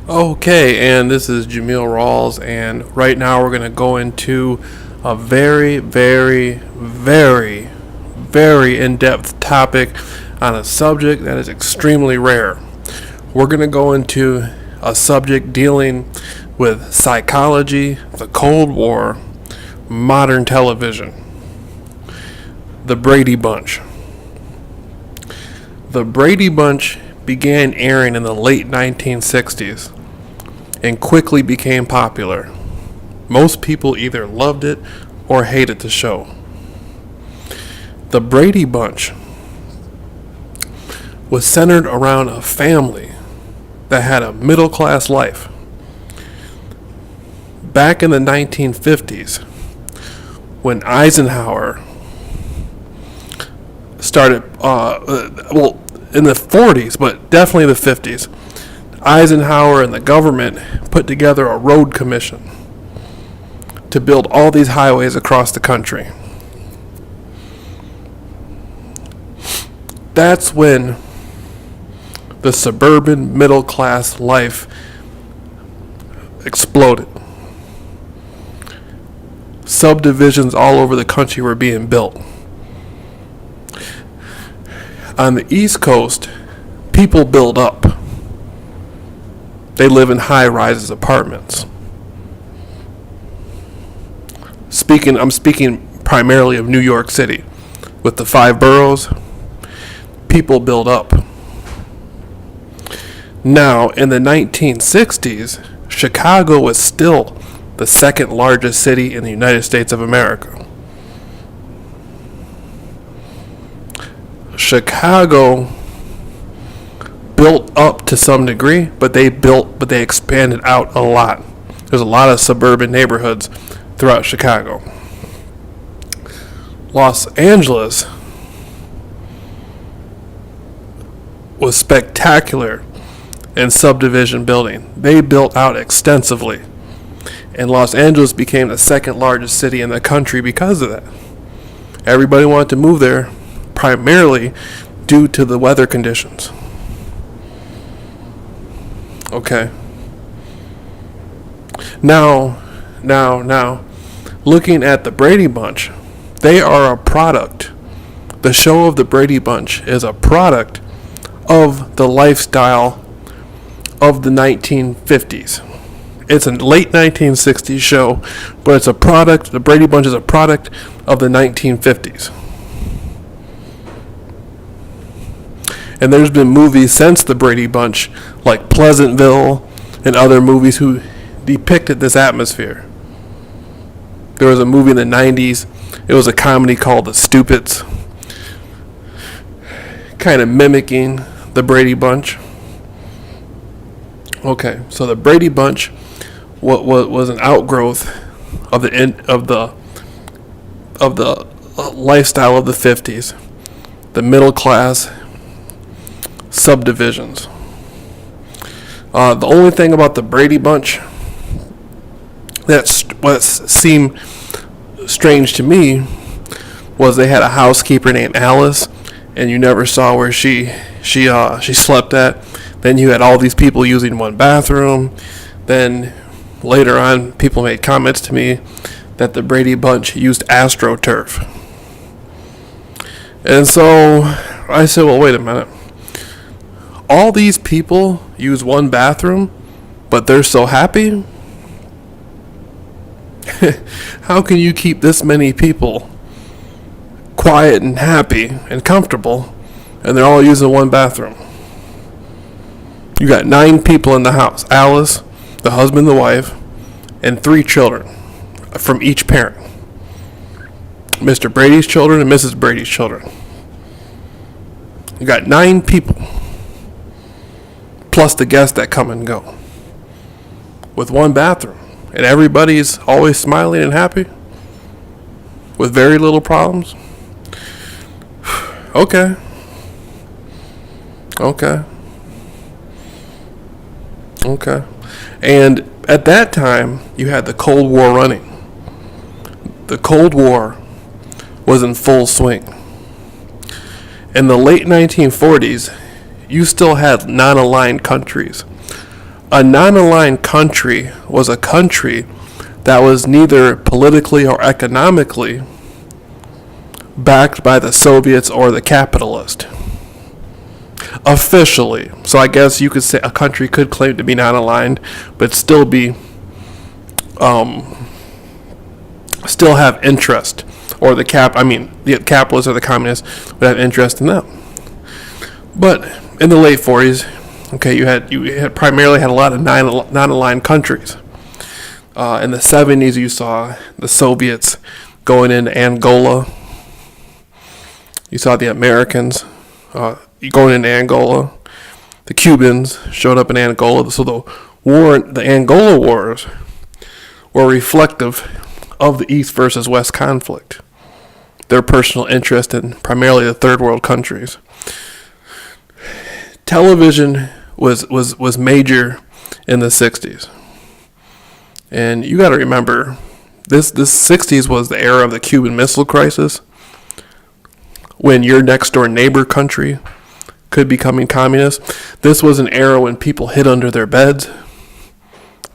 Okay, and this is Jameel Rawls, and right now we're going to go into a very, very, very, very in-depth topic on a subject that is extremely rare. We're going to go into a subject dealing with psychology, the Cold War, modern television, the Brady Bunch. The Brady Bunch began airing in the late 1960s and quickly became popular. Most people either loved it or hated the show. The Brady Bunch was centered around a family that had a middle-class life. Back in the 1950s, when Eisenhower started, in the 40s, but definitely the 50s, Eisenhower and the government put together a road commission to build all these highways across the country. That's when the suburban middle class life exploded. Subdivisions all over the country were being built. On the East Coast, people build up. They live in high-rises apartments. I'm speaking primarily of New York City. With the 5 boroughs, people build up. Now, in the 1960s, Chicago was still the second largest city in the United States of America. Chicago built up to some degree, but they expanded out a lot. There's a lot of suburban neighborhoods throughout Chicago. Los Angeles was spectacular in subdivision building. They built out extensively, and Los Angeles became the second largest city in the country because of that. Everybody wanted to move there, primarily due to the weather conditions. Okay. Now, looking at the Brady Bunch, they are a product. The show of the Brady Bunch is a product of the lifestyle of the 1950s. It's a late 1960s show, but it's a product, the Brady Bunch is a product of the 1950s. And there's been movies since the Brady Bunch, like Pleasantville and other movies who depicted this atmosphere. There was a movie in the 90s. It was a comedy called The Stupids, kind of mimicking the Brady Bunch. Okay, so the Brady Bunch was an outgrowth of the lifestyle of the 50s, the middle class subdivisions. The only thing about the Brady Bunch that seemed strange to me was they had a housekeeper named Alice, and you never saw where she slept at. Then you had all these people using one bathroom. Then later on, people made comments to me that the Brady Bunch used AstroTurf. And so I said, well, wait a minute. All these people use one bathroom, but they're so happy? How can you keep this many people quiet and happy and comfortable, and they're all using one bathroom? You got 9 people in the house. Alice, the husband, the wife, and 3 children from each parent. Mr. Brady's children and Mrs. Brady's children. You got 9 people, plus the guests that come and go, with one bathroom. And everybody's always smiling and happy, with very little problems. Okay. And at that time, you had the Cold War running. The Cold War was in full swing. In the late 1940s, you still had non-aligned countries A non-aligned country was a country that was neither politically or economically backed by the Soviets or the capitalist. Officially. So I guess you could say a country could claim to be non-aligned, but still be, still have interest, or the capitalists or the communists would have interest in them. But in the late 40s, okay, you had primarily had a lot of non-aligned countries. In the 70s, you saw the Soviets going into Angola. You saw the Americans going into Angola. The Cubans showed up in Angola. So the Angola wars were reflective of the East versus West conflict. Their personal interest in primarily the third world countries. Television was major in the 60s. And you got to remember, this 60s was the era of the Cuban Missile Crisis, when your next door neighbor country could be becoming communist. This was an era when people hid under their beds,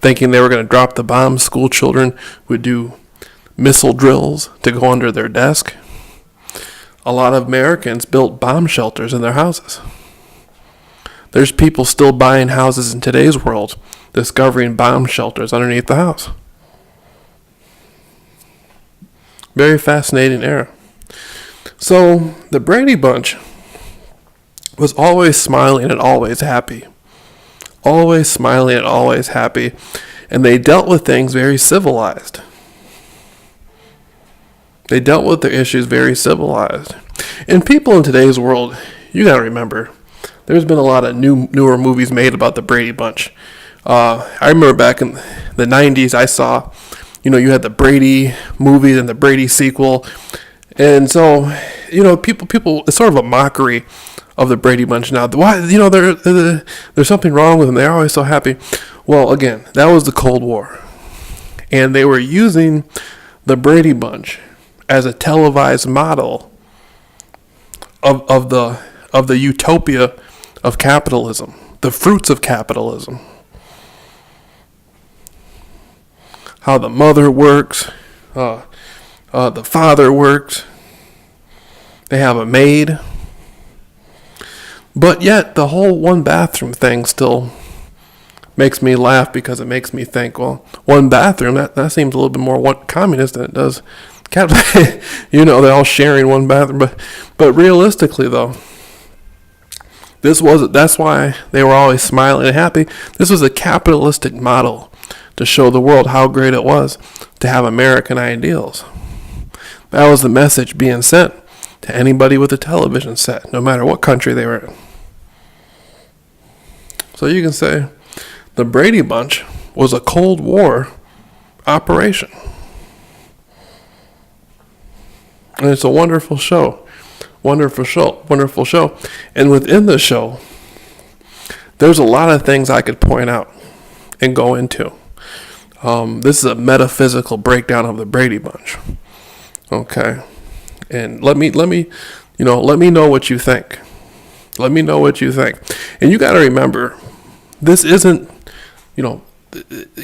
thinking they were going to drop the bomb. School children would do missile drills to go under their desk. A lot of Americans built bomb shelters in their houses. There's people still buying houses in today's world, discovering bomb shelters underneath the house. Very fascinating era. So the Brady Bunch was always smiling and always happy. Always smiling and always happy. And they dealt with things very civilized. They dealt with their issues very civilized. And people in today's world, you got to remember, there's been a lot of newer movies made about the Brady Bunch. I remember back in the 90s, I saw, you had the Brady movies and the Brady sequel. And so, people, it's sort of a mockery of the Brady Bunch now. Why, there's something wrong with them. They're always so happy. Well, again, that was the Cold War. And they were using the Brady Bunch as a televised model of the utopia of capitalism, the fruits of capitalism. How the mother works, the father works, they have a maid. But yet the whole one bathroom thing still makes me laugh, because it makes me think, well, one bathroom, that seems a little bit more communist than it does capitalist. They're all sharing one bathroom. But realistically though, that's why they were always smiling and happy. This was a capitalistic model to show the world how great it was to have American ideals. That was the message being sent to anybody with a television set, no matter what country they were in. So you can say the Brady Bunch was a Cold War operation. And it's a wonderful show. Wonderful show. And within the show, there's a lot of things I could point out and go into. This is a metaphysical breakdown of the Brady Bunch. Okay. And let me know what you think. Let me know what you think. And you got to remember, this isn't,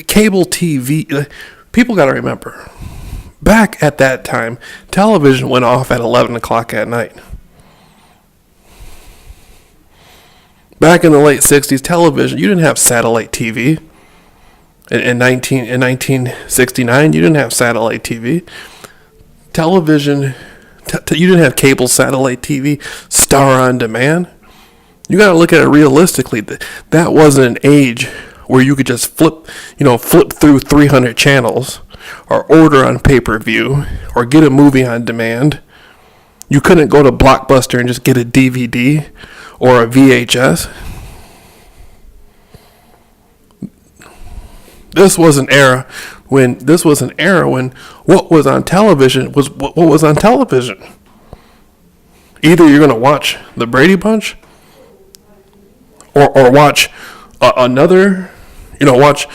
cable TV. People got to remember, back at that time, television went off at 11 o'clock at night. Back in the late 60s, television, you didn't have satellite TV. In 1969, you didn't have satellite TV. Television, you didn't have cable satellite TV, Star on Demand. You got to look at it realistically. That wasn't an age where you could just flip through 300 channels, or order on pay-per-view, or get a movie on demand. You couldn't go to Blockbuster and just get a DVD or a VHS. This was an era when what was on television was what was on television. Either you're going to watch the Brady Bunch, or watch another, watch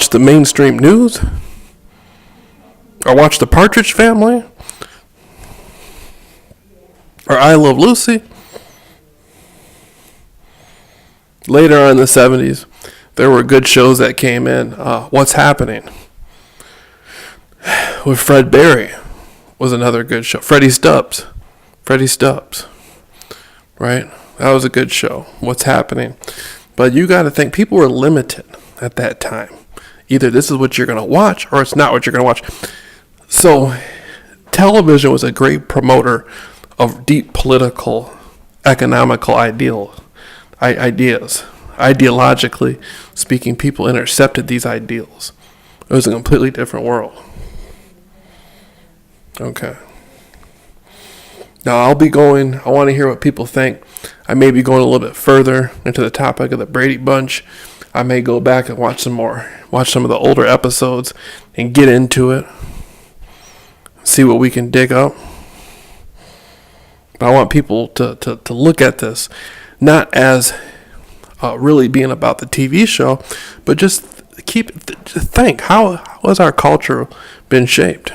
the mainstream news, or watch the Partridge Family, or I Love Lucy. Later on in the 70s, There were good shows that came in. What's Happening with Fred Berry was another good show. Freddie Stubbs, right? That was a good show. What's Happening? But you got to think, people were limited at that time. Either this is what you're going to watch or it's not what you're going to watch. So television was a great promoter of deep political, economical ideas. Ideologically speaking, people intercepted these ideals. It was a completely different world. Okay. Now I want to hear what people think. I may be going a little bit further into the topic of the Brady Bunch. I may go back and watch some of the older episodes and get into it. See what we can dig up. But I want people to look at this not as really being about the TV show, but just think, how has our culture been shaped?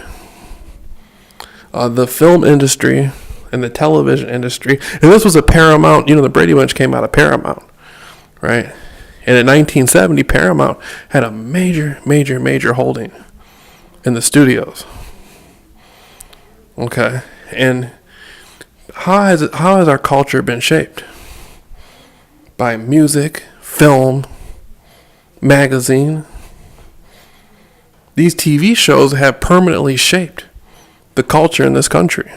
The film industry and the television industry, and this was a Paramount, the Brady Bunch came out of Paramount, right? And in 1970, Paramount had a major holding in the studios. Okay, and how has our culture been shaped? By music, film, magazine. These TV shows have permanently shaped the culture in this country.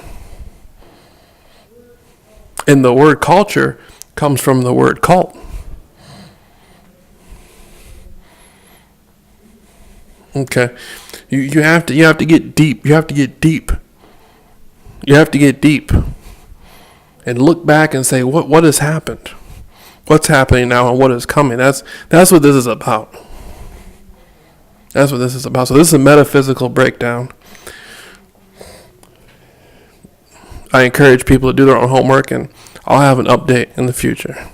And the word culture comes from the word cult. Okay. You have to get deep. You have to get deep. You have to get deep. And look back and say, what has happened? What's happening now and what is coming? That's what this is about. That's what this is about. So this is a metaphysical breakdown. I encourage people to do their own homework, and I'll have an update in the future.